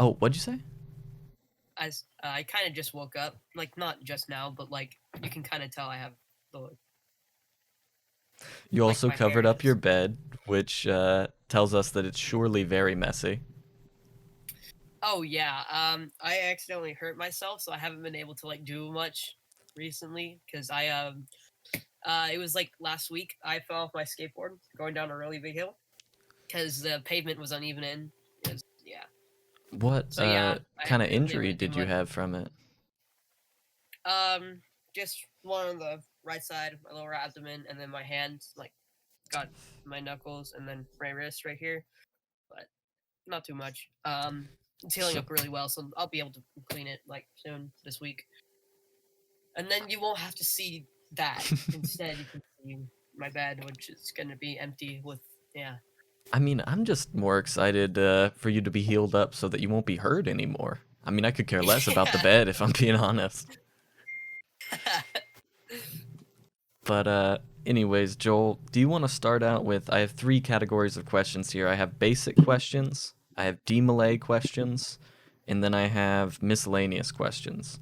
Oh, what'd you say? I kind of just woke up, like not just now, but like you can kind of tell I have the You like also my hair covered up your is. bed, which tells us that it's surely very messy. Oh yeah, I accidentally hurt myself, so I haven't been able to like do much recently because it was like last week I fell off my skateboard going down a really big hill because the pavement was uneven in. Yeah. What So yeah, I kind of haven't been able injury to do did you much. have from it? Just one on the right side, my lower abdomen, and then my hands, like got my knuckles, and then my wrist right here, but not too much. It's healing So, up really well, so I'll be able to clean it like soon this week, and then you won't have to see that. Instead, you can see my bed, which is gonna be empty with yeah. I mean, I'm just more excited for you to be healed up so that you won't be hurt anymore. I mean, I could care less about the Yeah. bed if I'm being honest. But anyways, Joel, do you want to start out with? I have three categories of questions here. I have basic questions, I have DeMolay questions, and then I have miscellaneous questions.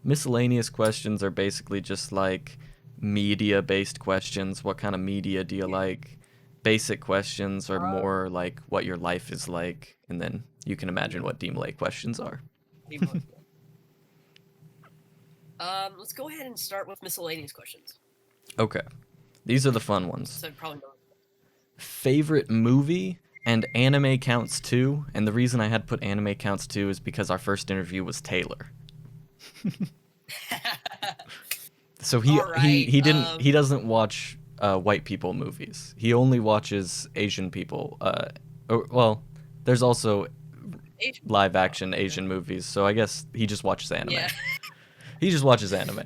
Miscellaneous questions are basically just like media-based questions. What kind of media do you Yeah. like? Basic questions are Um, more like what your life is like, and then you can imagine what DeMolay questions are. let's go ahead and start with miscellaneous questions. Okay, these are the fun ones. So probably not. Favorite movie and anime counts too. And the reason I had put anime counts too is because our first interview was Taylor. So he All he right. he didn't he doesn't watch white people movies. He only watches Asian people. Well, there's also Asian. live Oh, action okay. Asian movies. So I guess he just watches anime. Yeah. He just watches anime.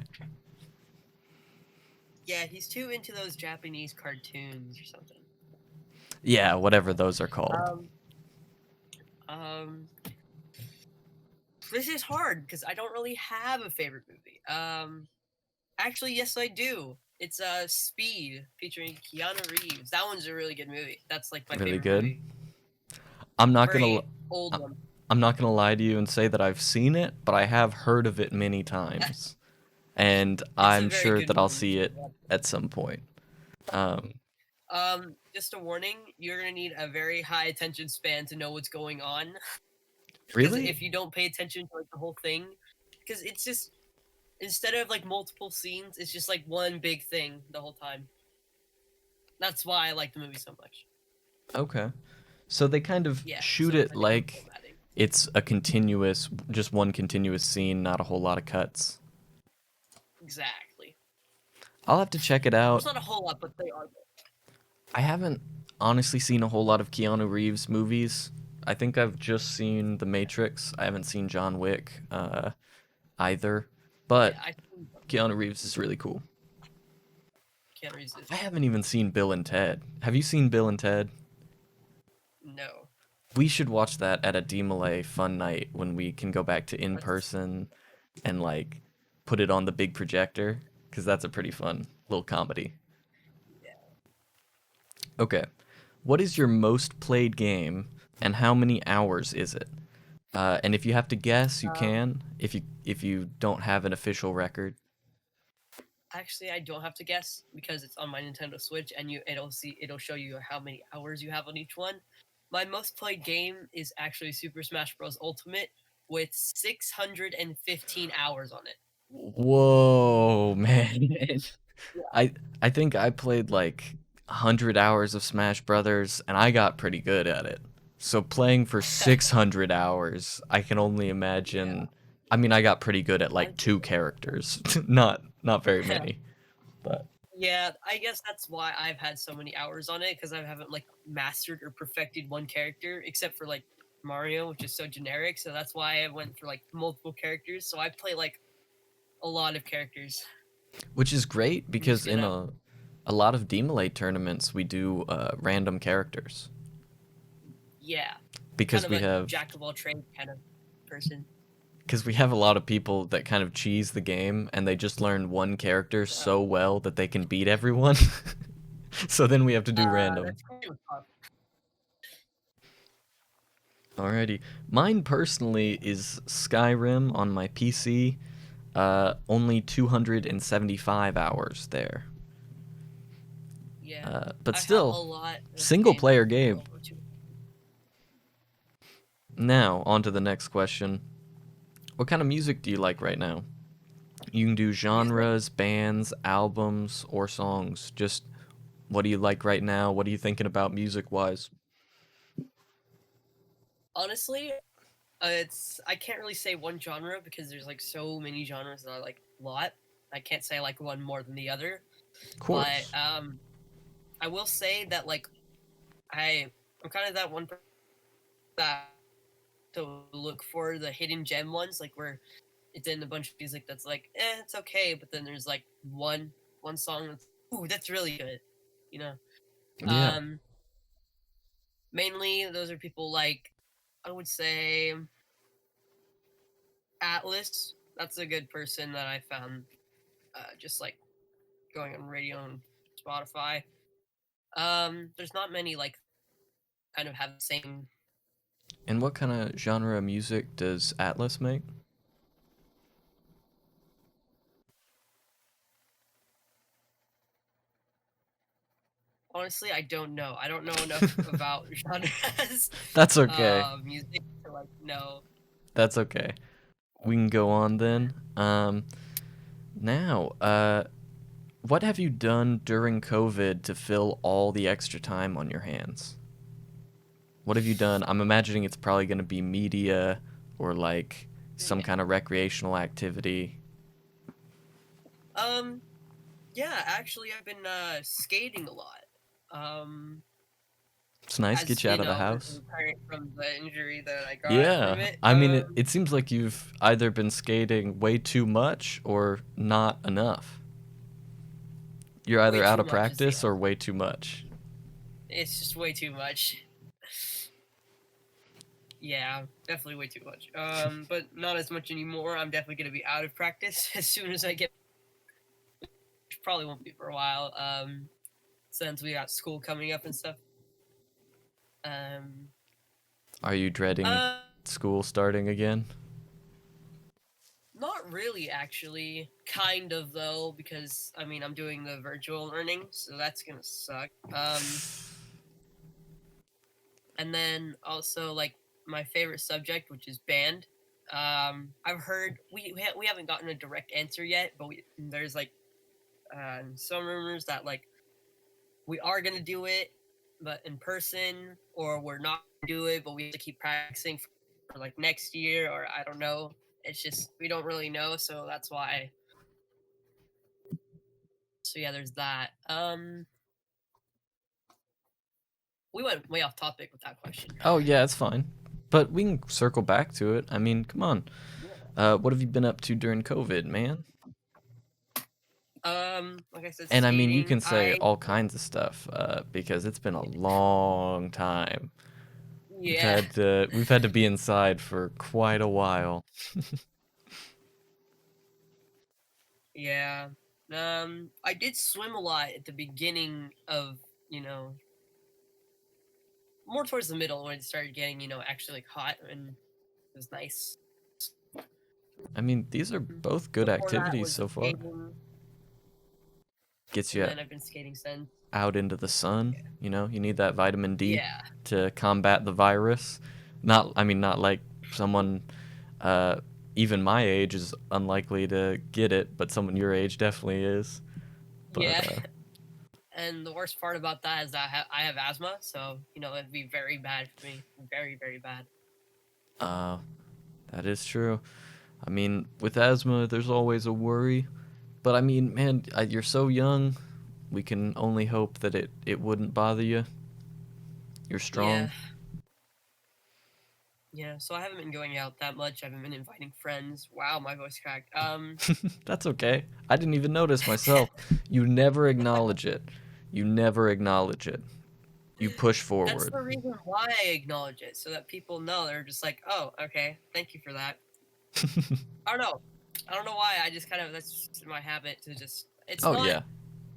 Yeah, he's too into those Japanese cartoons or something. Yeah, whatever those are called. Um, um, this is hard because I don't really have a favorite movie. Actually, yes, I do. It's Speed featuring Keanu Reeves. That one's a really good movie. That's like my Really favorite good. movie. I'm not gonna Very old one. I'm not gonna lie to you and say that I've seen it, but I have heard of it many times. And It's a I'm very sure good that I'll movie. You see should it watch it. at some point. Um, Just a warning: you're gonna need a very high attention span to know what's going on. Because really? if you don't pay attention to like the whole thing, because it's just instead of like multiple scenes, it's just like one big thing the whole time. That's why I like the movie so much. Okay. So they kind of Yeah, shoot so it's it like good like formatting. it's a continuous, just one continuous scene, not a whole lot of cuts. Exactly. I'll have to check it Well, out. it's not a whole lot, but they are good. I haven't honestly seen a whole lot of Keanu Reeves movies. I think I've just seen The Matrix. I haven't seen John Wick either. Yeah, But I think Keanu Reeves is really cool. can't resist. I haven't even seen Bill and Ted. Have you seen Bill and Ted? No. We should watch that at a DeMolay fun night when we can go back to in person and like put it on the big projector because that's a pretty fun little comedy. Okay, what is your most played game and how many hours is it? And if you have to guess, you Um, can. If you don't have an official record, Actually, I don't have to guess because it's on my Nintendo Switch, and it'll show you how many hours you have on each one. My most played game is actually Super Smash Bros. Ultimate with 615 hours on it. whoa, man! Yeah. I think I played like 100 hours of Smash Brothers, and I got pretty good at it. So playing for 600 hours, I can only Yeah. imagine. I mean, I got pretty good at I like two characters, not very many, but Yeah, I guess that's why I've had so many hours on it because I haven't like mastered or perfected one character except for like Mario, which is so generic. So that's why I went for like multiple characters. So I play like a lot of characters. which is great I'm just because in gonna a lot of Demolay tournaments we do random characters yeah, kind because of we a have jack of all trades kind of person. because we have a lot of people that kind of cheese the game and they just learn one character so well that they can beat everyone. So then we have to do random. That's kind of tough. Alrighty. Mine personally is Skyrim on my PC. Only 275 hours there. Yeah, But I have a still, lot of single games player that are game. over two. Now, on to the next question. What kind of music do you like right now? You can do Music, genres, bands, albums, or songs. Just what do you like right now? What are you thinking about music wise? honestly, I can't really say one genre because there's like so many genres that I like a lot. I can't say like one more than the other, Of but course. I will say that like I'm kind of that one person that to look for the hidden gem ones, like where it's in a bunch of music that's like, it's okay, but then there's like one song that's, ooh, that's really good, you know. Yeah. Um, Mainly those are people like, I would say Atlas. That's a good person that I found, just like going on radio and Spotify. There's not many like kind of have the same. And what kind of genre of music does Atlas make? Honestly, I don't know. I don't know enough about genres That's okay. of music to like know. That's okay. We can go on then. Now, what have you done during COVID to fill all the extra time on your hands? What have you done? I'm imagining it's probably going to be media or like some kind of recreational activity. Um, yeah, actually, I've been skating a lot. Um, It's nice, as get you you out of the know, house. recovering from the injury that I got from Yeah, it. I mean, it seems like you've either been skating way too much or not enough. You're Way either out too of much is the practice or answer. way too much. It's just way too much. Yeah, definitely way too much. But not as much anymore. I'm definitely gonna be out of practice as soon as I get. Probably won't be for a while. Since we got school coming up and stuff. Um, Are you dreading uh, school starting again? Not really, actually. Kind of though, because I mean I'm doing the virtual learning, so that's gonna suck. And then also like my favorite subject, which is band. I've heard we haven't gotten a direct answer yet, but there's like some rumors that like we are gonna do it, but in person, or we're not gonna do it, but we have to keep practicing for like next year, or I don't know. It's just we don't really know, so that's why. So yeah, there's that. We went way off topic with that question. Oh, yeah, it's fine. But we can circle back to it. I mean, come on. What have you been up to during COVID, man? Like I said, And I mean, you skating. can say all kinds of stuff because it's been a long time. Yeah, We've had to be inside for quite a while. yeah. I did swim a lot at the beginning of you know more towards the middle when it started getting actually like hot and it was nice. I mean, these are both good Before that activities was so far. skating, Gets and you then I've been skating since. out into the sun. You know, you need that vitamin D Yeah, to combat the virus. I mean, not like someone uh, even my age is unlikely to get it, but someone your age definitely is. yeah. But And the worst part about that is that I have asthma, so it'd be very bad for me, very very bad. uh, that is true. I mean, with asthma, there's always a worry. But I mean, man, you're so young. We can only hope that it wouldn't bother you. You're Yeah, strong. yeah. So I haven't been going out that much. I haven't been inviting friends. Wow, my voice cracked. That's okay. I didn't even notice myself. You never acknowledge it. You never acknowledge it. You push That's forward. the reason why I acknowledge it, so that people know. They're just like, oh, okay, thank you for that. I don't know. I don't know why. I just kind of that's just my habit to just. It's Oh not. yeah.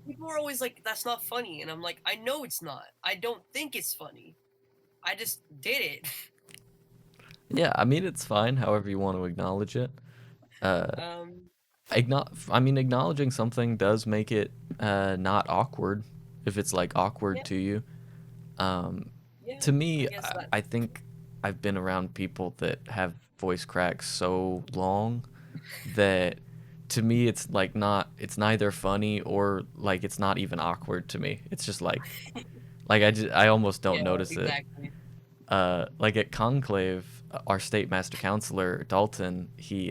People are always like, "That's not funny," and I'm like, "I know it's not. I don't think it's funny. I just did it." Yeah, I mean it's fine, however you want to acknowledge it. Uh, Um, I mean, acknowledging something does make it not awkward if it's like awkward yeah, to you. Um, yeah. to I me, guess that. I think I've been around people that have voice cracks so long that to me it's like not it's neither funny or like it's not even awkward to me. It's just I almost don't Yeah, notice it. exactly. Like at Conclave, our state master counselor Dalton, he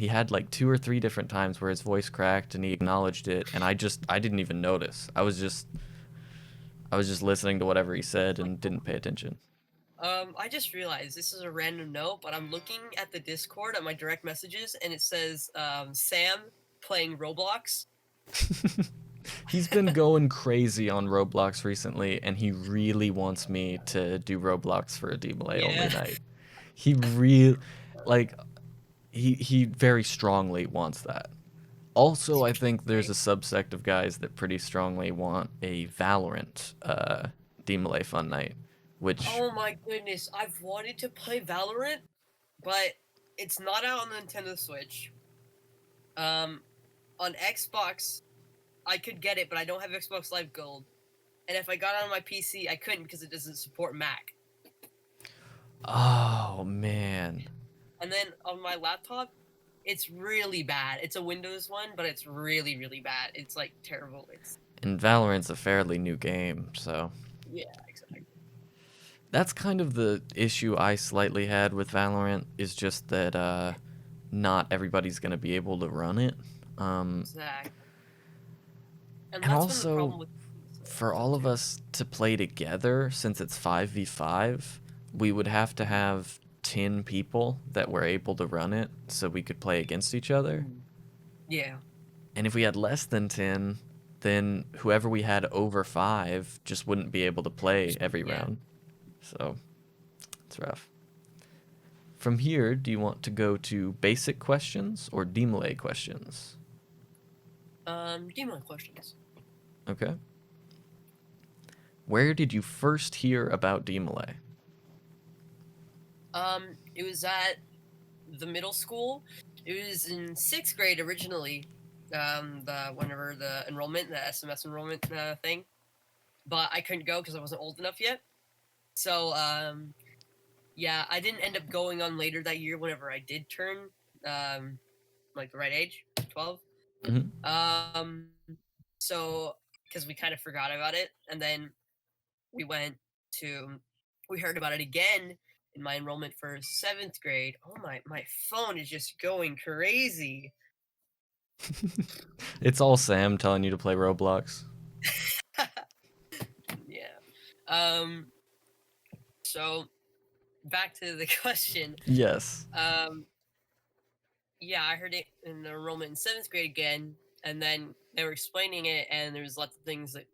had like two or three different times where his voice cracked and he acknowledged it, and I didn't even notice. I was just listening to whatever he said Like, and didn't pay attention. I just realized this is a random note, but I'm looking at the Discord at my direct messages, and it says Sam playing Roblox. He's been going crazy on Roblox recently, and he really wants me to do Roblox for a DeMolay only Yeah. night. He really, like, he very strongly wants that. Also, I think there's a Great. subsect of guys that pretty strongly want a Valorant DeMolay fun night, which Oh my goodness, I've wanted to play Valorant, but it's not out on the Nintendo Switch. Um, on Xbox, I could get it, but I don't have Xbox Live Gold. And if I got it on my PC, I couldn't because it doesn't support Mac. oh man, And then on my laptop, it's really bad. It's a Windows one, but it's really, really bad. It's like terrible. It's and Valorant's a fairly new game, so yeah, exactly. that's kind of the issue I slightly had with Valorant is just that not everybody's gonna be able to run it. Um, Exactly. And and that's been the also problem with for stuff all of too. us to play together, since it's 5v5, we would have to have 10 people that were able to run it so we could play against each other. Mm. Yeah. And if we had less than 10, then whoever we had over 5 just wouldn't be able to play every Yeah. round. So it's rough. From here, do you want to go to basic questions or DeMolay questions? Demon questions. Okay. Where did you first hear about DeMolay? It was at the middle school. It was in sixth grade originally. The whenever the enrollment, the SMS enrollment thing, but I couldn't go because I wasn't old enough yet. So yeah, I didn't end up going on later that year. Whenever I did turn um, like the right age, 12. Hmm. Um, so because we kind of forgot about it, and then we went to we heard about it again in my enrollment for seventh grade. Oh my phone is just going crazy. It's all Sam telling you to play Roblox. Yeah. Um. So back to the question. Yes. Um. Yeah, I heard it in the enrollment in seventh grade again, and then they were explaining it, and there was lots of things that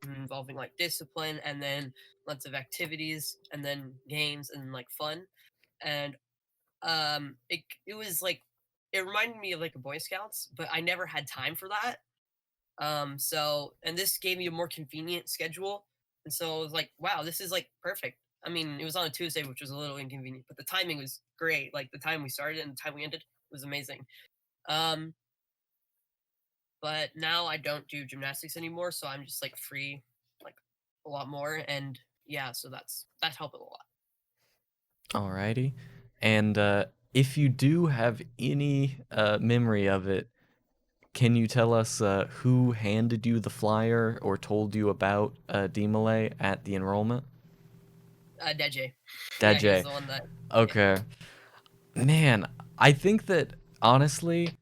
involving like discipline, and then lots of activities, and then games and like fun, and it was like it reminded me of like a Boy Scouts, but I never had time for that. So and this gave me a more convenient schedule, and so I was like, wow, this is like perfect. I mean, it was on a Tuesday, which was a little inconvenient, but the timing was great. Like the time we started and the time we ended was amazing. Um, but now I don't do gymnastics anymore, so I'm just like free, like a lot more, and yeah, so that helped a lot. Alrighty. And if you do have any memory of it, can you tell us who handed you the flyer or told you about DeMolay at the enrollment? Dead J, Dad yeah, he was J. the one that yeah. Okay. Man, I think that honestly,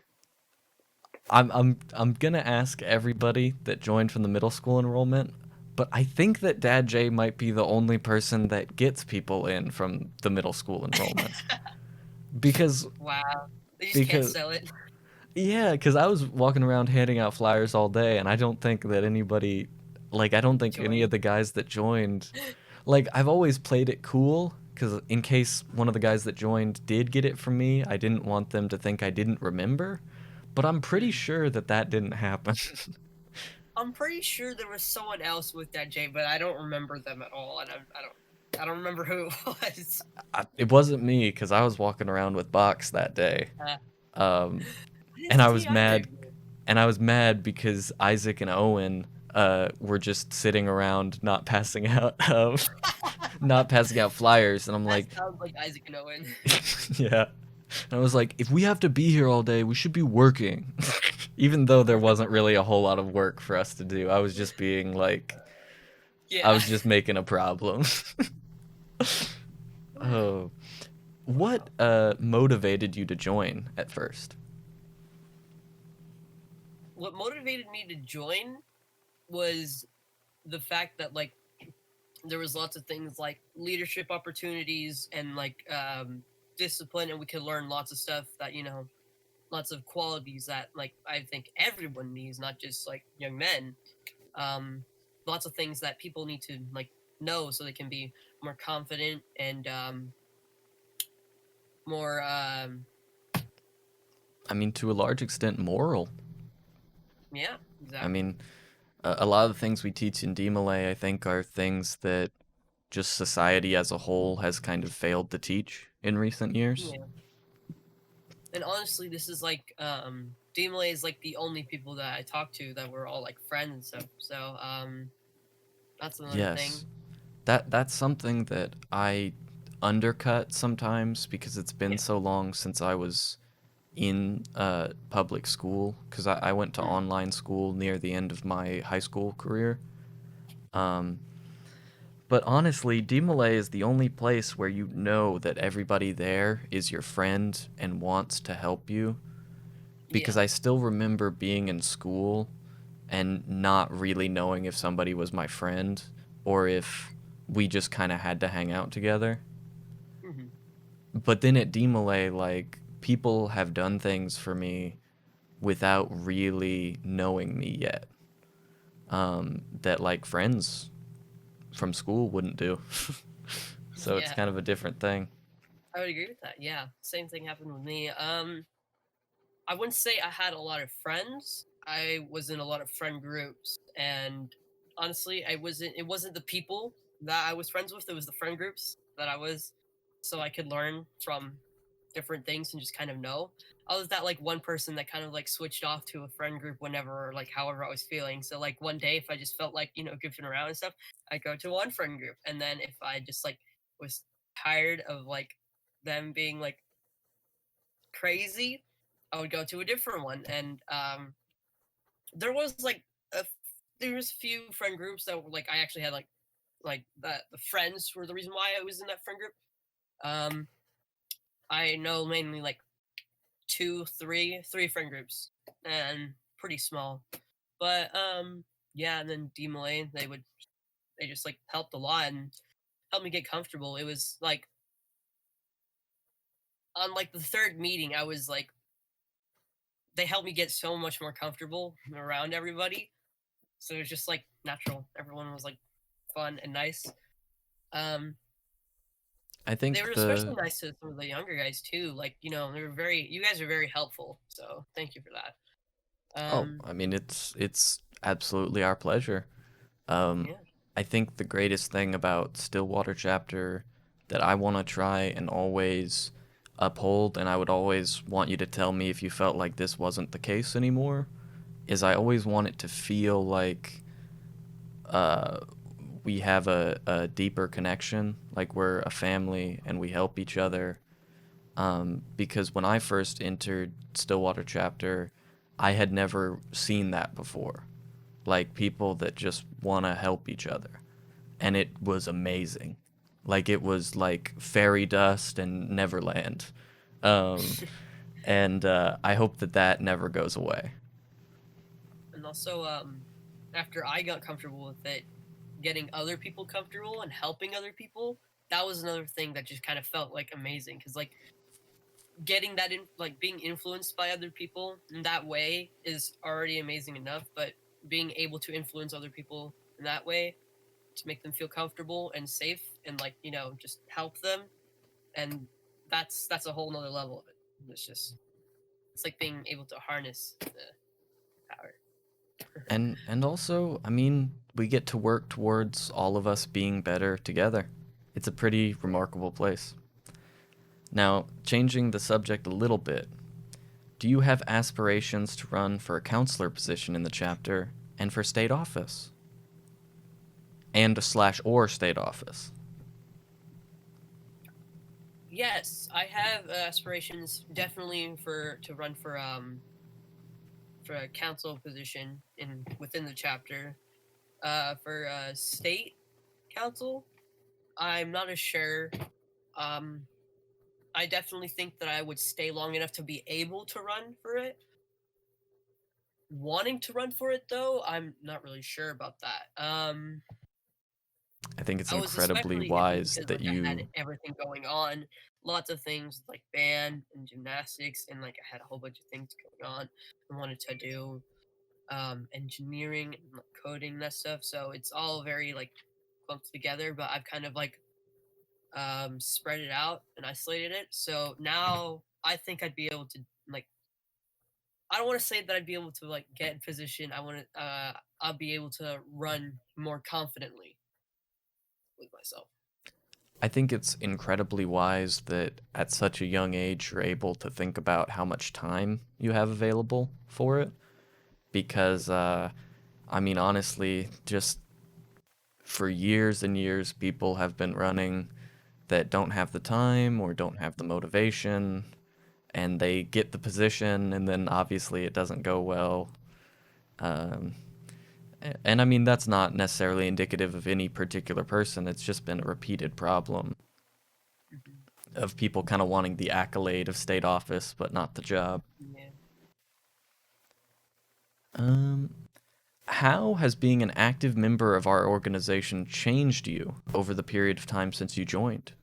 I'm gonna ask everybody that joined from the middle school enrollment, but I think that Dad J might be the only person that gets people in from the middle school enrollment. Because Wow, they just can't because sell it. yeah, because I was walking around handing out flyers all day, and I don't think that anybody, like, I don't think any of Join. the guys that joined, like, I've always played it cool, because in case one of the guys that joined did get it from me, I didn't want them to think I didn't remember, but I'm pretty Hmm. sure that that didn't happen. I'm pretty sure there was someone else with that J, but I don't remember them at all, and I don't. I don't remember who it was. It wasn't me because I was walking around with Box that day. I Um, didn't and I see was either. mad, and I was mad because Isaac and Owen were just sitting around not passing out not passing out flyers, and I'm That like, sounds like Isaac and Owen. yeah. And I was like, if we have to be here all day, we should be working. Even though there wasn't really a whole lot of work for us to do. I was just being like, I Yeah. was just making a problem. Oh, what motivated you to join at first? What motivated me to join was the fact that like there was lots of things like leadership opportunities and like discipline, and we could learn lots of stuff that lots of qualities that like I think everyone needs, not just like young men. Um, Lots of things that people need to like know so they can be more confident and more I mean, to a large extent, moral. yeah, I exactly. mean, a lot of the things we teach in DeMolay, I think, are things that just society as a whole has kind of failed to teach in recent years. Yeah. And honestly, this is like DeMolay is like the only people that I talk to that we're all like friends and stuff. So that's another thing. Yes. That's something that I undercut sometimes because it's been Yeah. so long since I was in public school because I went to Mm. online school near the end of my high school career. Um, but honestly, DeMolay is the only place where you know that everybody there is your friend and wants to help you. Because Yeah. I still remember being in school and not really knowing if somebody was my friend or if we just kind of had to hang out together. Hmm. But then at DeMolay, like, people have done things for me without really knowing me yet, that like friends from school wouldn't do. So it's Yeah. kind of a different thing. I would agree with that. Yeah. Same thing happened with me. I wouldn't say I had a lot of friends. I was in a lot of friend groups, and honestly, I wasn't. It wasn't the people that I was friends with. It was the friend groups that I was, so I could learn from different things and just kind of know. I was that like one person that kind of like switched off to a friend group whenever or like however I was feeling. So like one day, if I just felt like goofing around and stuff, I go to one friend group, and then if I just like was tired of like them being like crazy, I would go to a different one. And there was like a there was a few friend groups that were like I actually had like that the friends were the reason why I was in that friend group. Um, I know mainly like three friend groups, and pretty small. But yeah, and then D Malay, they just like helped a lot and helped me get comfortable. It was like on like the third meeting, I was like they helped me get so much more comfortable around everybody. So it was just like natural. Everyone was like fun and nice. Um, I they think were especially the nice to some of the younger guys too. Like they were very. You guys are very helpful. So thank you for that. oh, I mean it's absolutely our pleasure. Um, Yeah. I think the greatest thing about Stillwater chapter that I want to try and always uphold, and I would always want you to tell me if you felt like this wasn't the case anymore, is I always want it to feel like uh, we have a deeper connection, like we're a family and we help each other. Because when I first entered Stillwater chapter, I had never seen that before. Like people that just want to help each other. And it was amazing. Like it was like fairy dust and Neverland. Um, and I hope that that never goes away. And also, after I got comfortable with it, getting other people comfortable and helping other people, that was another thing that just kind of felt like amazing. Because like getting that in, like being influenced by other people in that way is already amazing enough. But being able to influence other people in that way to make them feel comfortable and safe and like just help them, and that's a whole nother level of it. It's like being able to harness the power. And also, I mean, we get to work towards all of us being better together. It's a pretty remarkable place. Now, changing the subject a little bit, do you have aspirations to run for a counselor position in the chapter and for state office? And slash or state office? Yes, I have aspirations definitely to run for a council position in within the chapter. For state council, I'm not as sure. Um, I definitely think that I would stay long enough to be able to run for it. Wanting to run for it though, I'm not really sure about that. I think it's I was especially especially iffy wise because that like I had you. everything going on, lots of things like band and gymnastics, and like I had a whole bunch of things going on. I wanted to do engineering and like, coding and that stuff. So it's all very like clumped together. But I've kind of like spread it out and isolated it. So now I think I'd be able to like. I don't want to say that I'd be able to like get in position. I want to. I'll be able to run more confidently with myself. I think it's incredibly wise that at such a young age you're able to think about how much time you have available for it. Because, I mean, honestly, just for years and years, people have been running that don't have the time or don't have the motivation, and they get the position, and then obviously it doesn't go well. Um, and I mean, that's not necessarily indicative of any particular person, it's just been a repeated problem Hmm. of people kind of wanting the accolade of state office, but not the job. Yeah. Um, how has being an active member of our organization changed you over the period of time since you joined?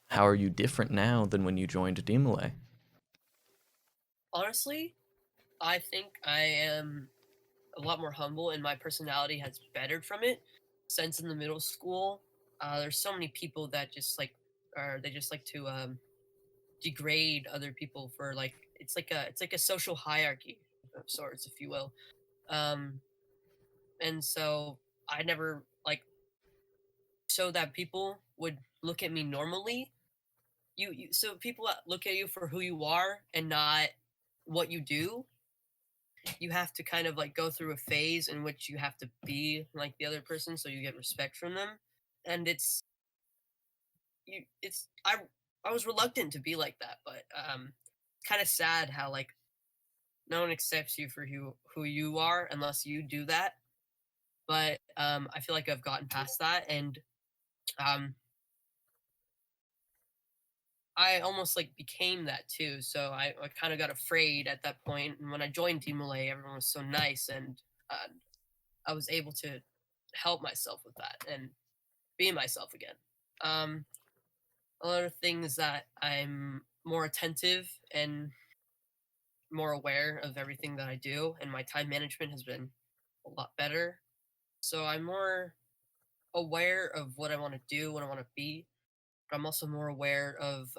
How are you different now than when you joined DeMolay? Honestly, I think I am a lot more humble, and my personality has bettered from it. Since in the middle school, there's so many people that just like, or they just like to degrade other people for like it's like a social hierarchy of sorts, if you will. Um, and so I never like so that people would look at me normally. So people that look at you for who you are and not what you do. You have to kind of like go through a phase in which you have to be like the other person so you get respect from them. And it's I was reluctant to be like that, but kind of sad how like no one accepts you for who you are unless you do that. But I feel like I've gotten past that, and um I almost like became that too. So I kind of got afraid at that point, and when I joined DeMolay, everyone was so nice, and I was able to help myself with that and be myself again. Um, Another thing is that I'm more attentive and more aware of everything that I do, and my time management has been a lot better. So I'm more aware of what I want to do, what I want to be, but I'm also more aware of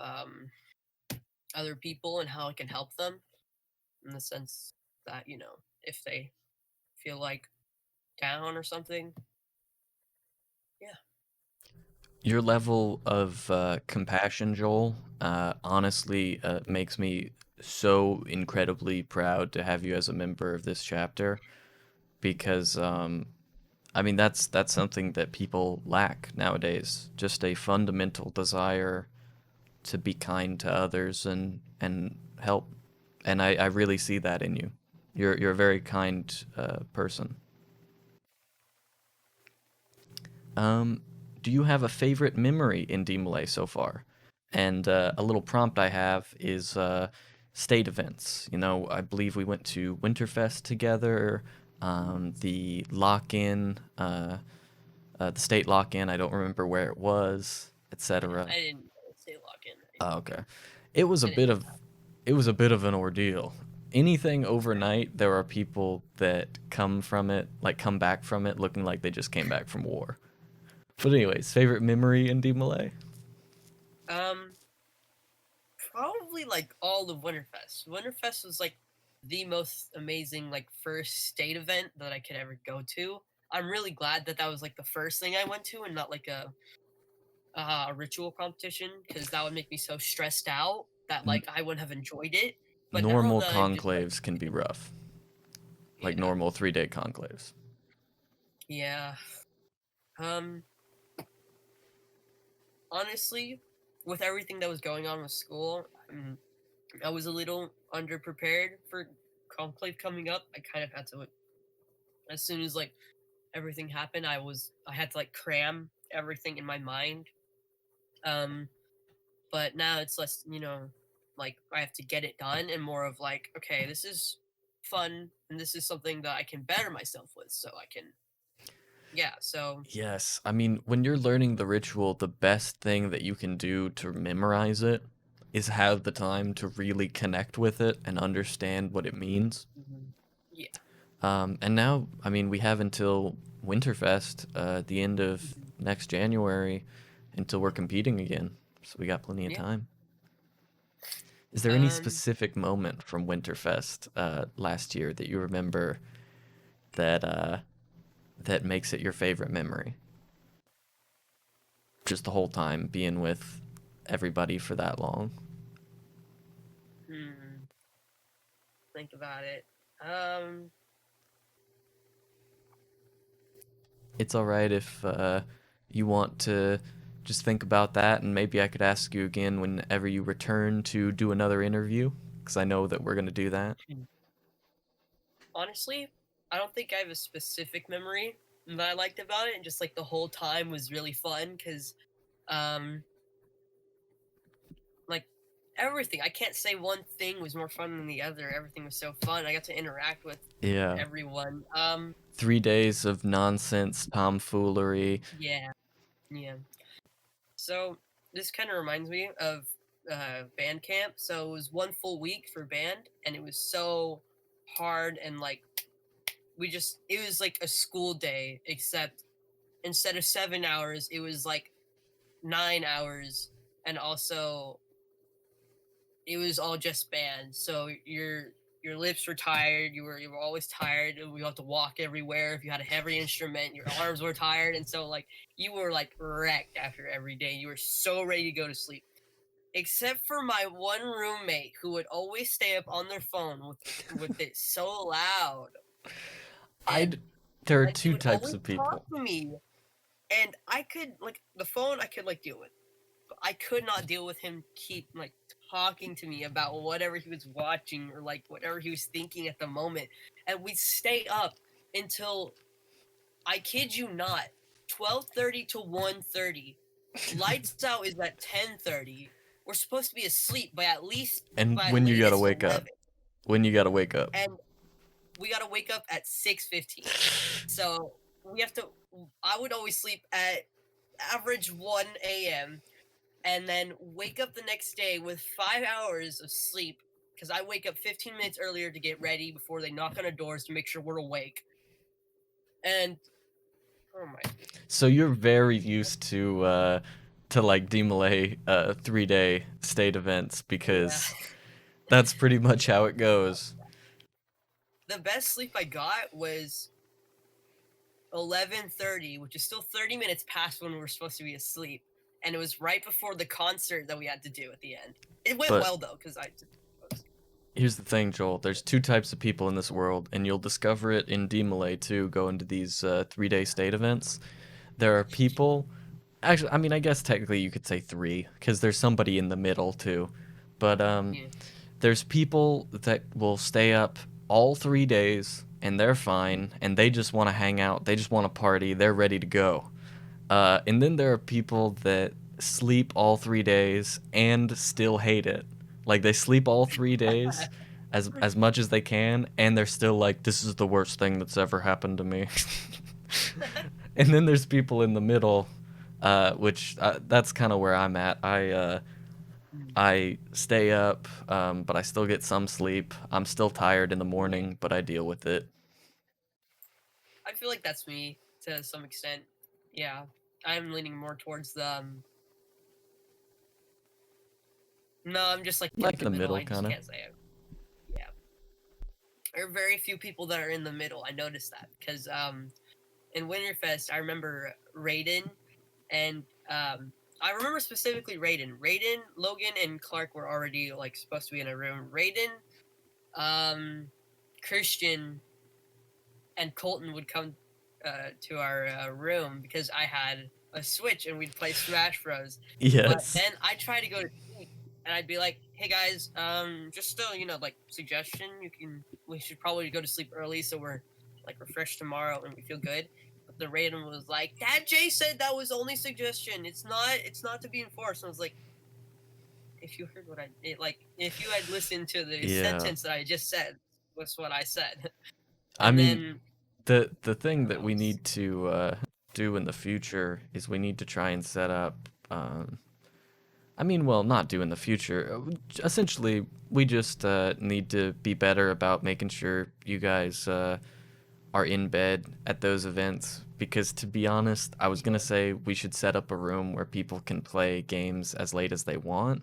other people and how I can help them in the sense that, if they feel like down or something. Yeah. Your level of compassion, Joel, honestly makes me so incredibly proud to have you as a member of this chapter because I mean that's something that people lack nowadays. Just a fundamental desire to be kind to others and help. And I really see that in you. You're a very kind person. Um, do you have a favorite memory in DeMolay so far? And a little prompt I have is state events. You know, I believe we went to Winterfest together, the lock-in, the state lock-in. I don't remember where it was, Yeah, etc. I didn't say lock in. Oh, okay. It was a I didn't bit do of it was a bit of an ordeal. Anything overnight, there are people that come back from it looking like they just came back from war. But anyways, favorite memory in DeMolay? that. Probably like all of Winterfest. Winterfest was like the most amazing like first state event that I could ever go to. I'm really glad that that was like the first thing I went to and not like a ritual competition because that would make me so stressed out that N- like I wouldn't have enjoyed it. But now Normal that I just like conclaves can be rough, like yeah, normal 3-day conclaves. yeah. Um, honestly, with everything that was going on with school, I was a little underprepared for conclave coming up. I kind of had to, as soon as like everything happened, I had to like cram everything in my mind. Um, but now it's less, like I have to get it done and more of like, okay, this is fun and this is something that I can better myself with, so I can, yeah. So Yes, I mean, when you're learning the ritual, the best thing that you can do to memorize it is have the time to really connect with it and understand what it means. mhm, yeah, And now, I mean, we have until Winterfest, the end of mhm, next January, until we're competing again. So we got plenty of yeah. time. Is there any Um, specific moment from Winterfest last year that you remember that that makes it your favorite memory? Just the whole time being with everybody for that long. hmm, think about it. Um, It's all right if you want to just think about that, and maybe I could ask you again whenever you return to do another interview, because I know that we're going to do that. hmm, honestly, I don't think I have a specific memory that I liked about it, and just like the whole time was really fun because, um, like everything. I can't say one thing was more fun than the other. Everything was so fun. I got to interact with Yeah. everyone. 3 days of nonsense, tomfoolery. Yeah, yeah. So this kind of reminds me of band camp. So it was one full week for band, and it was so hard and like it was like a school day, except instead of 7 hours, it was like 9 hours, and also it was all just band. So your lips were tired. You were always tired. And we had to walk everywhere. If you had a heavy instrument, your arms were tired, and so like you were like wrecked after every day. You were so ready to go to sleep. Except for my one roommate who would always stay up on their phone with it so loud, and I'd. There are like he two would types always of talk people. to me, and I could like the phone I could like deal with. I could not deal with him keep like talking to me about whatever he was watching or like whatever he was thinking at the moment. And we'd stay up until I kid you not, 12:30 to 1:30. Lights out is at 10:30. We're supposed to be asleep And by when you gotta latest wake up. 11. When you gotta wake up. And we gotta wake up at 6:15. So we have to I would always sleep at average 1 a.m. and then wake up the next day with 5 hours of sleep because I wake up 15 minutes earlier to get ready before they knock on our doors to make sure we're awake. And oh my, So you're very used to like DeMolay 3-day state events yeah. because that's pretty much how it goes. The best sleep I got was 11:30, which is still 30 minutes past when we were supposed to be asleep, and it was right before the concert that we had to do at the end. It went But well though because I here's the thing, Joel. There's two types of people in this world, and you'll discover it in DeMolay too, going to these 3-day state events. There are people, actually, I mean, I guess technically you could say three, because there's somebody in the middle too. But yeah. there's people that will stay up all 3 days, and they're fine, and they just want to hang out, they just want to party, they're ready to go. And then there are people that sleep all 3 days and still hate it. Like they sleep all 3 days as much as they can, and they're still like, this is the worst thing that's ever happened to me. And then there's people in the middle, which that's kind of where I'm at. I stay up, but I still get some sleep. I'm still tired in the Yeah. morning, but I deal with it. I feel like that's me to some extent. Yeah, I'm leaning more towards the. No, I'm just like in Like the the middle. middle, I just kind of. can't say it. Yeah, there are very few people that are in the middle. I noticed that because in Winterfest, I remember Raiden and I remember specifically Raiden, Logan, and Clark were already like supposed to be in a room. Raiden, Christian, and Colton would come to our room because I had a Switch and we'd play Smash Bros. But Yes. then I try to go to sleep and I'd be like, "Hey guys, just still like suggestion, we should probably go to sleep early so we're like refreshed tomorrow and we feel good." But the Raiden was like, "Dad, Jay said that was only suggestion. It's not to be enforced." And I was like, "If you heard what if you had listened to the Yeah. sentence that I just said, was what I said." I And mean, then the thing that I we was need to do in the future is we need to try and set up. I mean, well, not do in the future. Essentially, we just need to be better about making sure you guys are in bed at those events. Because to be honest, I was gonna yeah, say we should set up a room where people can play games as late as they want.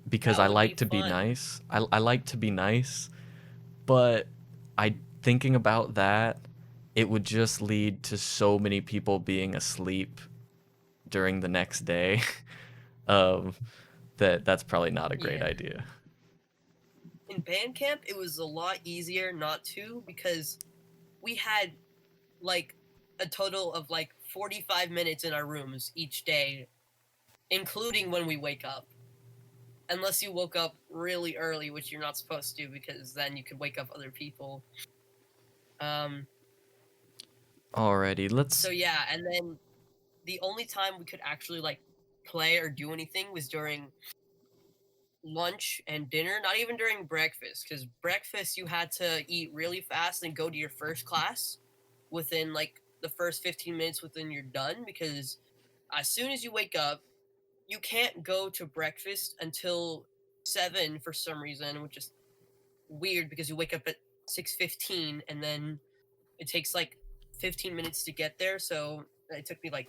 Because that I would be like to be fun. nice. I like to be nice, but I thinking about that, it would just lead to so many people being asleep during the next day. um, that's probably not a great Yeah. idea. In band camp, it was a lot easier not to because we had like a total of like 45 minutes in our rooms each day, including when we wake up. Unless you woke up really early, which you're not supposed to because then you could wake up other people. Um, Alrighty, let's. so yeah, and then the only time we could actually like play or do anything was during lunch and dinner, not even during breakfast, because breakfast you had to eat really fast and go to your first class within like the first 15 minutes within you're done, because as soon as you wake up, you can't go to breakfast until 7 for some reason, which is weird because you wake up at 6:15 and then it takes like 15 minutes to get there. So it took me like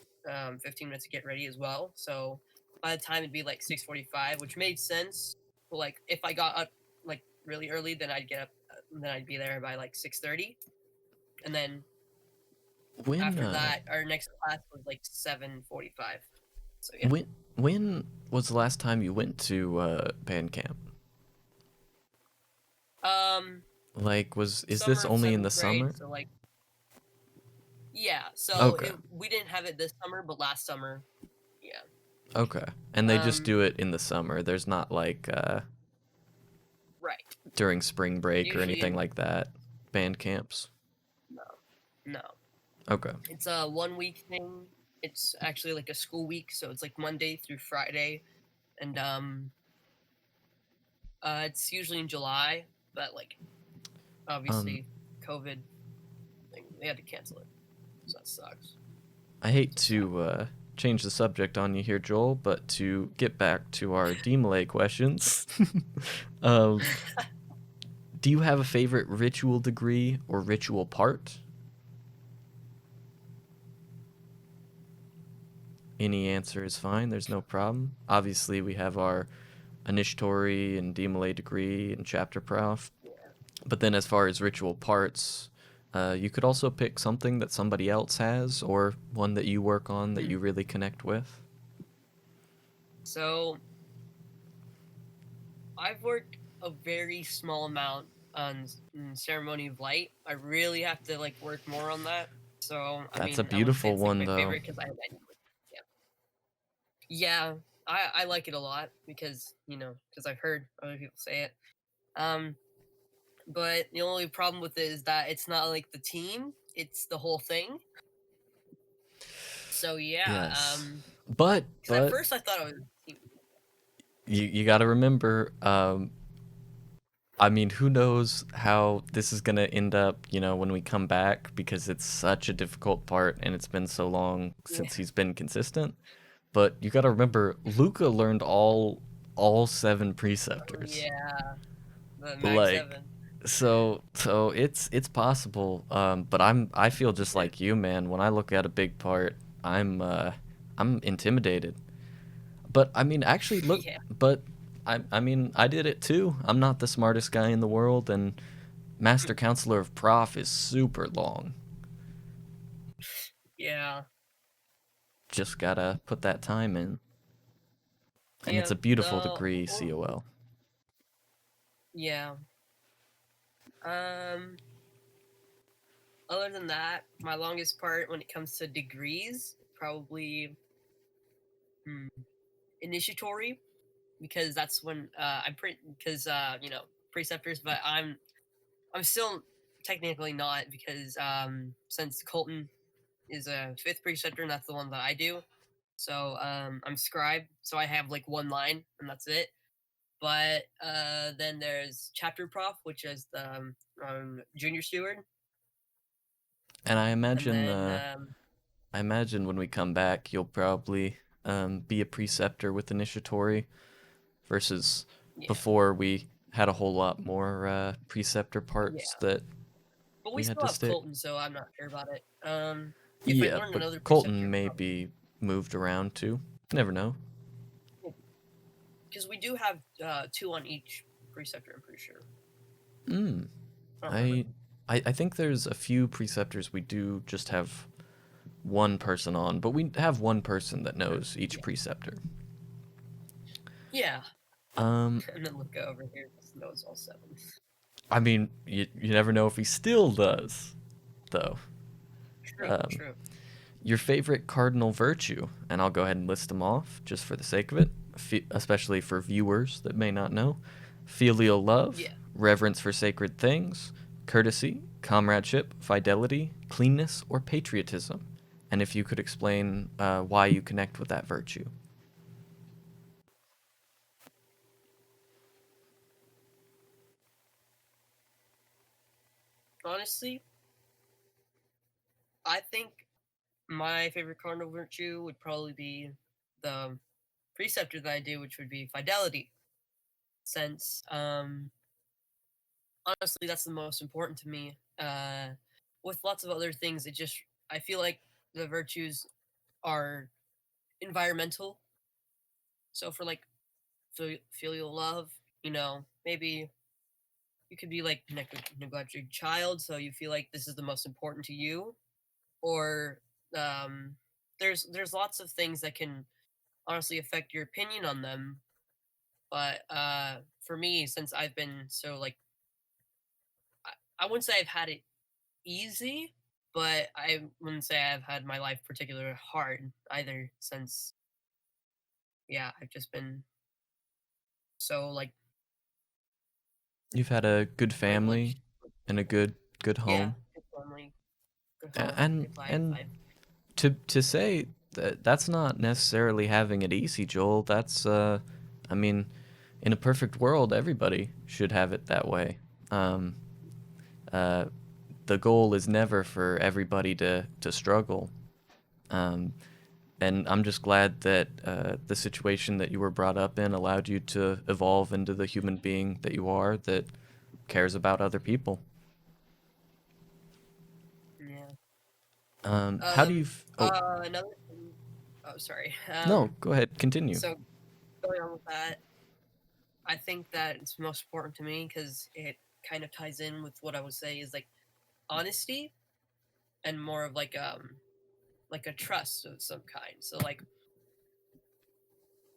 15 minutes to get ready as well. So by the time it'd be like 6:45, which made sense. But like if I got up like really early, then I'd get up, then I'd be there by like 6:30, and then When after that, our next class was like 7:45. So yeah, when when was the last time you went to band camp? um, Like, is summer this of only in the seventh grade. summer? So like yeah, so Okay, we didn't have it this summer, but last summer, yeah. okay, and they just Um, do it in the summer. There's not like right. during spring break or Usually anything in like that. Band camps. no, no. Okay. It's a 1 week thing. It's actually like a school week, so it's like Monday through Friday, and it's usually in July, but like Um, obviously COVID thing, they had to cancel it, so that sucks. I hate So sad. to change the subject on you here, Joel, but to get back to our DeMolay questions, um, do you have a favorite ritual degree or ritual part? Any answer is fine. There's no problem. Obviously, we have our initiatory and DeMolay degree and chapter prof. Yeah. But then, as far as ritual parts, you could also pick something that somebody else has or one that you work on that Hmm. you really connect with. So I've worked a very small amount on ceremony of light. I really have to like work more on that. So I That's a mean, I wouldn't say beautiful it's like one, my though. favorite because I yeah. Yeah, I like it a lot because because I've heard other people say it. Um, but the only problem with it is that it's not like the team; it's the whole thing. So yeah, Yes. But, because at but first I thought it was a team. you got to remember, I mean, who knows how this is going to end up, when we come back because it's such a difficult part and it's been so long Yeah, since he's been consistent. But you got to remember, Luca learned all seven preceptors. yeah, the Mag Like, 7. so it's possible. But I feel just like you, man. When I look at a big part, I'm intimidated. But I mean, actually, look. Yeah, But I mean, I did it too. I'm not the smartest guy in the world, and Master Counselor of Prof is super long. yeah. Just gotta put that time in. And it's Yeah. a beautiful The degree, COL. yeah. Um. Other than that, my longest part when it comes to degrees probably hmm, initiatory because that's when I'm pretty because preceptors, but I'm still technically not because since Colton is a fifth preceptor and that's the one that I do. So I'm scribe, so I have like one line and that's it. But then there's chapter prof, which is the junior steward, And and then I imagine when we come back, you'll probably be a preceptor with initiatory versus yeah, before we had a whole lot more preceptor parts yeah. that But we we had still to have stick. Colton, so I'm not sure about it. If I Yeah, learn but another Colton preceptor, may probably be moved around too. Never know. because we do have two on each preceptor. I'm pretty sure. Hmm. I don't remember. I, I think there's a few preceptors we do just have one person on, but we have one person that knows each Yeah, preceptor. yeah. Um, And then Luca over here just knows all seven. I mean, you never know if he still does, though. True, Um, true. your favorite cardinal virtue, and I'll go ahead and list them off just for the sake of it, especially for viewers that may not know: filial love, Yeah. reverence for sacred things, courtesy, comradeship, fidelity, cleanness, or patriotism. And if you could explain why you connect with that virtue. Honestly, I think my favorite cardinal virtue would probably be the preceptor that I do, which would be fidelity. Since honestly, that's the most important to me. With lots of other things, it just I feel like the virtues are environmental. So for like filial love, maybe you could be like neglected child, so you feel like this is the most important to you, or um, there's lots of things that can honestly affect your opinion on them. But for me, since I've been so like I wouldn't say I've had it easy, but I wouldn't say I've had my life particularly hard either. Since yeah, I've just been so like You've had a good family privileged. and a good Yeah, home, good family, good A- home. and If I, and I to say that that's not necessarily having it easy, Joel. That's I mean, in a perfect world, everybody should have it that way. Um, uh, the goal is never for everybody to struggle. Um, and I'm just glad that the situation that you were brought up in allowed you to evolve into the human being that you are that cares about other people. yeah. How do you? Oh Another thing. Oh, sorry. no, go ahead, continue. So going on with that, I think that it's most important to me because it kind of ties in with what I would say is like honesty and more of like a trust of some kind. So like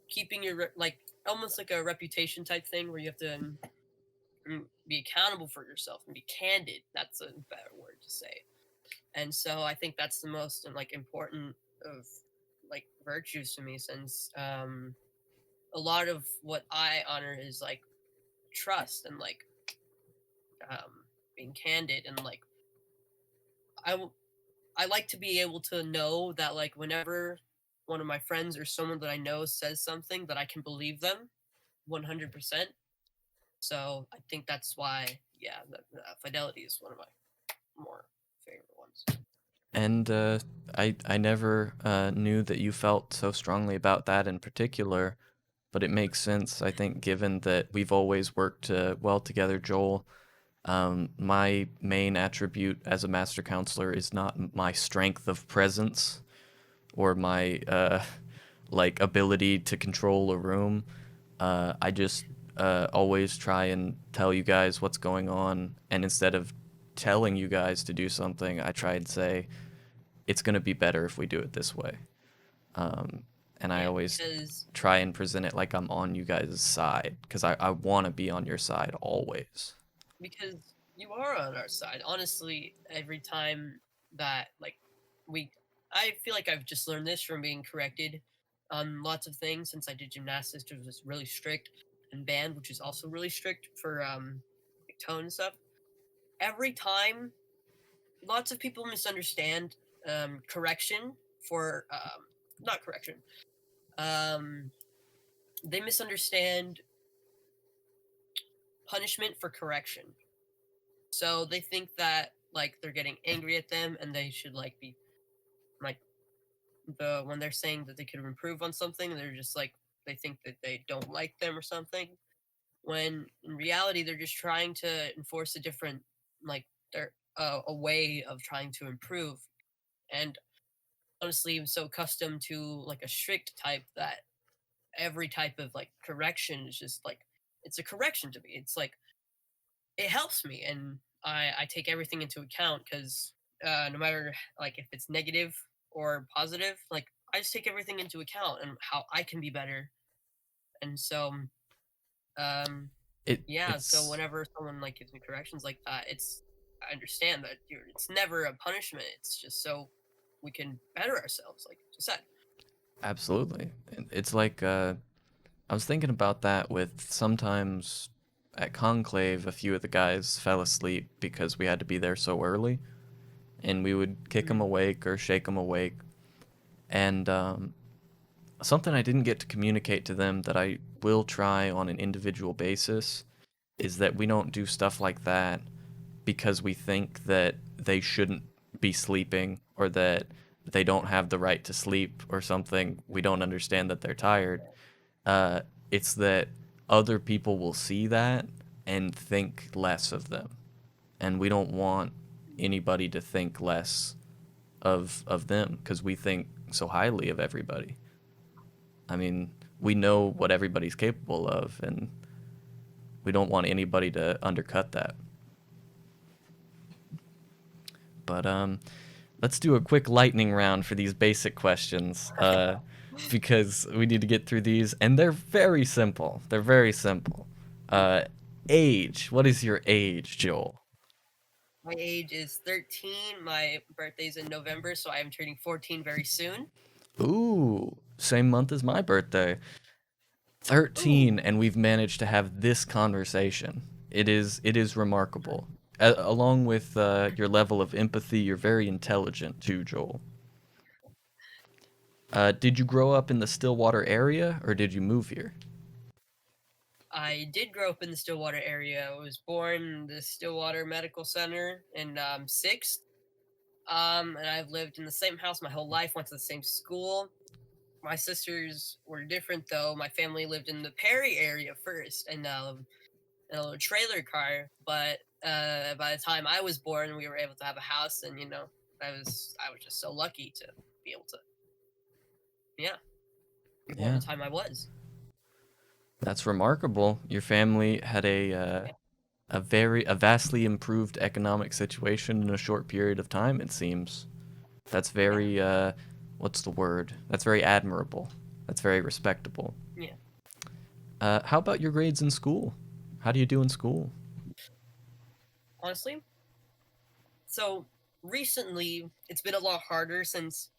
keeping your like almost like a reputation type thing where you have to be accountable for yourself and be candid. That's a better word to say. And so I think that's the most like important of like virtues to me since a lot of what I honor is like trust and like being candid and like I w- I like to be able to know that like whenever one of my friends or someone that I know says something that I can believe them 100%. So I think that's why yeah, fidelity is one of my more favorite ones. And I never knew that you felt so strongly about that in particular, but it makes sense, I think, given that we've always worked well together, Joel. My main attribute as a master counselor is not my strength of presence or my like ability to control a room. I just always try and tell you guys what's going on, and instead of telling you guys to do something, I try and say it's going to be better if we do it this way. Um, and I Yeah, always because try and present it like I'm on you guys' side because I want to be on your side always. because you are on our side. Honestly, every time that we, I feel like I've just learned this from being corrected on lots of things since I did gymnastics, which was really strict, and band, which is also really strict for tone and stuff. Every time, lots of people misunderstand correction for not correction. Um, they misunderstand punishment for correction. So they think that like they're getting angry at them and they should like be like when they're saying that they could improve on something, they're just like they think that they don't like them or something. When in reality they're just trying to enforce a different like they're a way of trying to improve. And honestly, I'm so accustomed to like a strict type that every type of like correction is just like it's a correction to me. It's like it helps me, and I take everything into account because no matter like if it's negative or positive, like I just take everything into account and how I can be better. And so um yeah, so It's whenever someone like gives me corrections like that, it's I understand that it's never a punishment. It's just so we can better ourselves, like you said. absolutely. It's like I was thinking about that with sometimes at conclave a few of the guys fell asleep because we had to be there so early, and we would kick them Mhm. awake or shake them awake. And something I didn't get to communicate to them that I will try on an individual basis is that we don't do stuff like that because we think that they shouldn't be sleeping or that they don't have the right to sleep or something. We don't understand that they're tired. Uh, it's that other people will see that and think less of them, and we don't want anybody to think less of them because we think so highly of everybody. I mean, we know what everybody's capable of, and we don't want anybody to undercut that. But let's do a quick lightning round for these basic questions, because we need to get through these, and they're very simple. They're very simple. Uh, age. What is your age, Joel? My age is 13. My birthday's in November, so I am turning 14 very soon. Ooh, same month as my birthday. 13, Ooh, and we've managed to have this conversation. It is remarkable. Along with your level of empathy, you're very intelligent too, Joel. Did you grow up in the Stillwater area, or did you move here? I did grow up in the Stillwater area. I was born in the Stillwater Medical Center in 6th. And I've lived in the same house my whole life, went to the same school. My sisters were different though. My family lived in the Perry area first in a little trailer car. But by the time I was born, we were able to have a house, and I was just so lucky to be able to yeah be born Yeah, the time I was. that's remarkable. Your family had Yeah, a vastly improved economic situation in a short period of time. It seems that's yeah, very what's the word? That's very admirable. That's very respectable. yeah. How about your grades in school? How do you do in school? Honestly, so recently it's been a lot harder since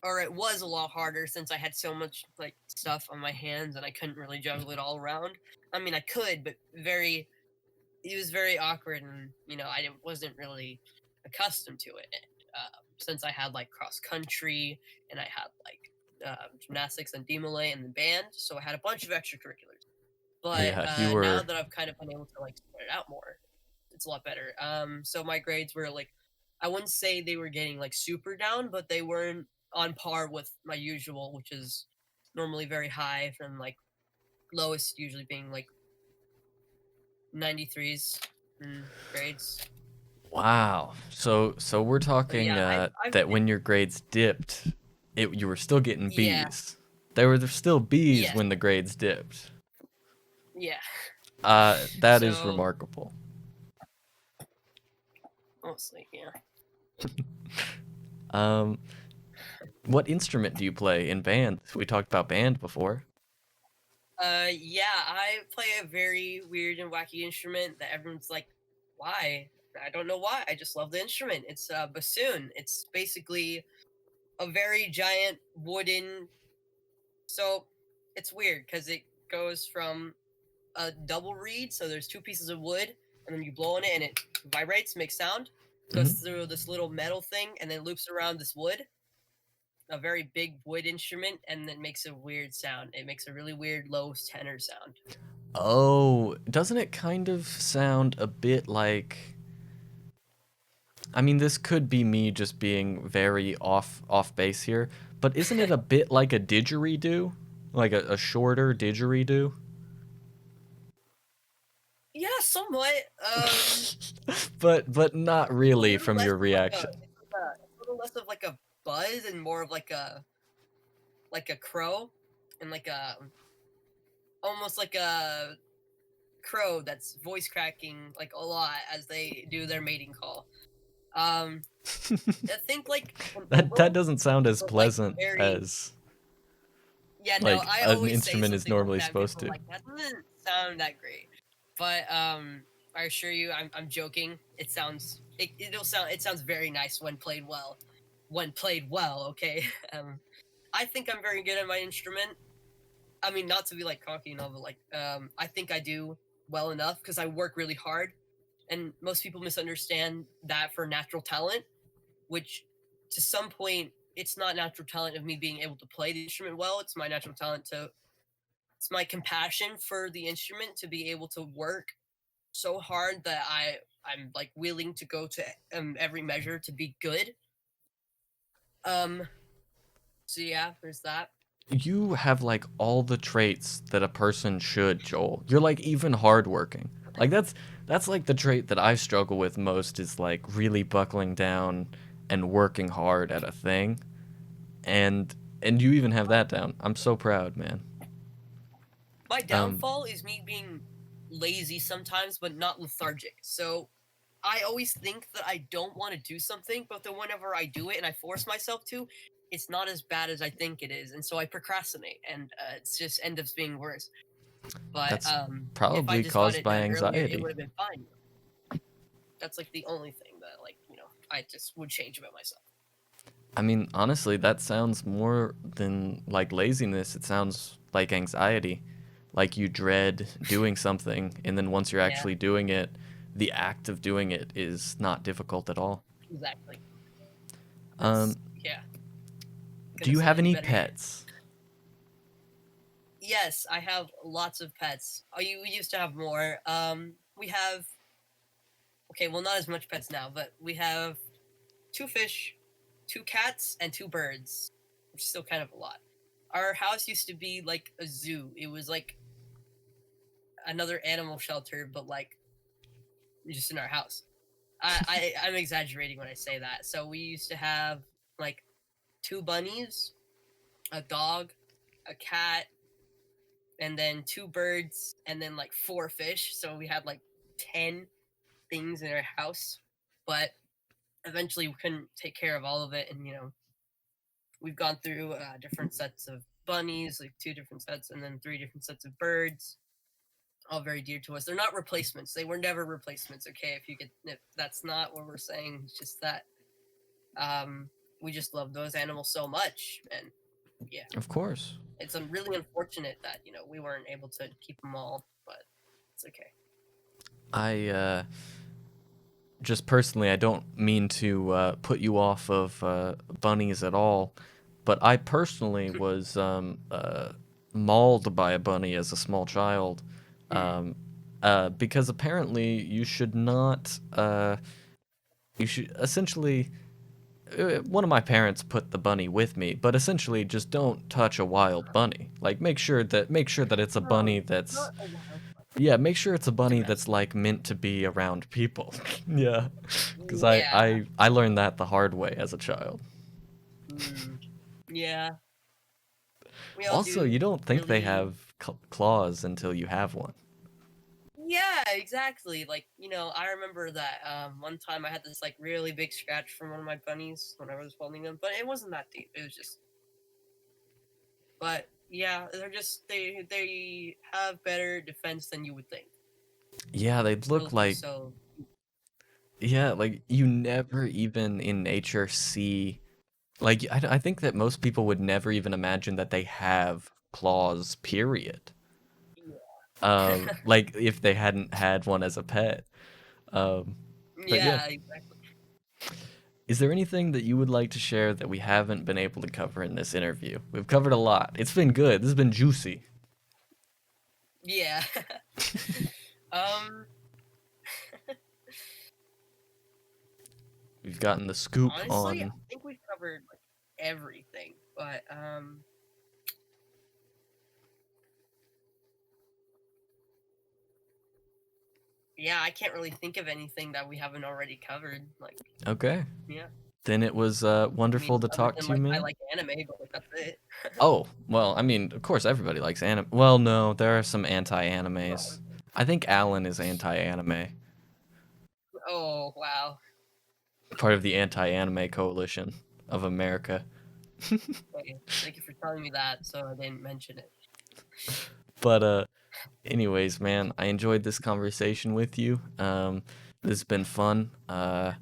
or it was a lot harder since I had so much like stuff on my hands and I couldn't really juggle it all around. I mean, I could, but very it was very awkward, and I wasn't really accustomed to it. Since I had like cross country and I had like gymnastics and DeMolay and the band, so I had a bunch of extracurriculars. But Yeah, you now were. that I've kind of been able to like spread it out more, it's a lot better. So my grades were like, I wouldn't say they were getting like super down, but they weren't on par with my usual, which is normally very high, from like lowest usually being like 93s in grades. Wow. So we're But talking yeah, I've that when your grades dipped, you were still getting yeah, B's. There still B's yes, when the grades dipped. yeah. That is So remarkable. mostly, yeah. Um, What instrument do you play in band? We talked about band before. Yeah, I play a very weird and wacky instrument that everyone's like, why? I don't know why. I just love the instrument. It's a bassoon. It's basically a very giant wooden. So it's weird because it goes from a double reed. So there's two pieces of wood, and then you blow on it, and it vibrates, makes sound. Goes Hmm. through this little metal thing, and then loops around this wood, a very big wood instrument, and then makes a weird sound. It makes a really weird low tenor sound. Oh, doesn't it kind of sound a bit like? I mean, this could be me just being very off base here, but isn't it a bit like a didgeridoo? Like a shorter didgeridoo? Yeah, somewhat. But not It's a really little from less your of like a, reaction. it's a little less of like a buzz and more of like a crow, and like a almost like a crow that's voice cracking like a lot as they do their mating call. Um, I think like an That oboe, doesn't sound as but like pleasant very. as Yeah, no, like I an always say instrument is something like normally that, and supposed people are to. like, that doesn't sound that great. But I assure you, I'm joking. It sounds very nice when played well. When played well, okay. I think I'm very good at my instrument. I mean, not to be like cocky and all, but like, I think I do well enough because I work really hard, and most people misunderstand that for natural talent, which to some point it's not natural talent of me being able to play the instrument well. It's my natural talent to it's my compassion for the instrument to be able to work so hard that I'm like willing to go to every measure to be good. Um, so yeah, there's that. You have like all the traits that a person should, Joel. You're like even hardworking. Like that's like the trait that I struggle with most is like really buckling down and working hard at a thing. And and you even have that down. I'm so proud, man. My Um, downfall is me being lazy sometimes, but not lethargic. So I always think that I don't want to do something, but then whenever I do it and I force myself to, it's not as bad as I think it is, and so I procrastinate, and it's just ends up being worse. But that's if I probably just got caused it by done earlier, it anxiety. would have been fine. That's like the only thing that I just would change about myself. I mean, honestly, that sounds more than like laziness. It sounds like anxiety. Like you dread doing something, and then once you're Yeah, actually doing it, the act of doing it is not difficult at all. exactly. Um, That's yeah. do Couldn't have you said have it any any better. pets? Yes, I have lots of pets. Oh, you we used to have more. We have okay, well not as much pets now, but we have two fish, two cats, and two birds, which is still kind of a lot. Our house used to be like a zoo. It was like another animal shelter, but like just in our house. I'm exaggerating when I say that. So we used to have like two bunnies, a dog, a cat, and then two birds, and then like four fish. So we had like 10 things in our house. But eventually we couldn't take care of all of it. And, we've gone through different sets of bunnies, like two different sets, and then three different sets of birds, all very dear to us. They're not replacements. They were never replacements. Okay, if that's not what we're saying, it's just that um, we just love those animals so much, and yeah, Of course. it's really unfortunate that we weren't able to keep them all, but it's okay. I just personally, I don't mean to put you off of bunnies at all, but I personally was mauled by a bunny as a small child, Hmm. um, because apparently you should not. You should essentially. One of my parents put the bunny with me, but essentially just don't touch a wild bunny. Like make sure that it's a bunny No, that's not a wild one. yeah, make sure it's a bunny that's Domestic. like meant to be around people. Yeah, because I, Yeah. I I learned that the hard way as a child. Mm, yeah. We all Also, do you don't think they really. have claws until you have one. Yeah, exactly. Like, I remember that one time I had this like really big scratch from one of my bunnies when I was holding them, but it wasn't that deep. It was just, but yeah, they have better defense than you would think. Yeah, they Still look do like so. yeah, like you never even in nature see like I think that most people would never even imagine that they have claws, period. Yeah, Like if they hadn't had one as a pet. Um, but yeah, yeah, exactly. is there anything that you would like to share that we haven't been able to cover in this interview? We've covered a lot. It's been good. This has been juicy. Yeah. um, We've gotten the scoop Honestly, I on. think we've covered like everything, but yeah, I can't really think of anything that we haven't already covered. Like, Okay. yeah. Then it was I wonderful mean, to other talk than to you, like I man. like anime, but like that's it. Oh, well, I mean, of course everybody likes anime. Well, no, there are some Well, anti-animes. I think Alan is anti-anime, oh wow. part of the anti-anime coalition of America. Okay. Thank you for telling me that, so I didn't mention it. But anyways, man, I enjoyed this conversation with you. This has been fun. I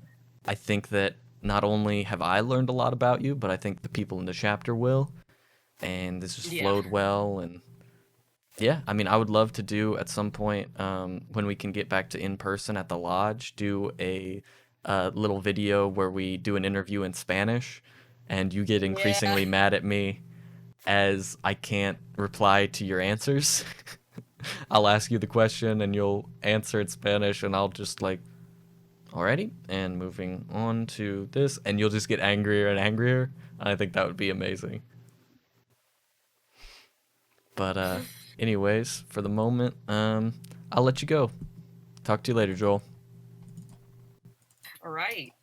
think that not only have I learned a lot about you, but I think the people in the chapter will. And this just Yeah. flowed well. And yeah, I mean, I would love to do at some point when we can get back to in person at the lodge, do a little video where we do an interview in Spanish, and you get Yeah. increasingly mad at me as I can't reply to your answers. I'll ask you the question and you'll answer in Spanish, and I'll just like, alrighty, and moving on to this, and you'll just get angrier and angrier. I think that would be amazing. But anyways, for the moment, I'll let you go. Talk to you later, Joel. All right.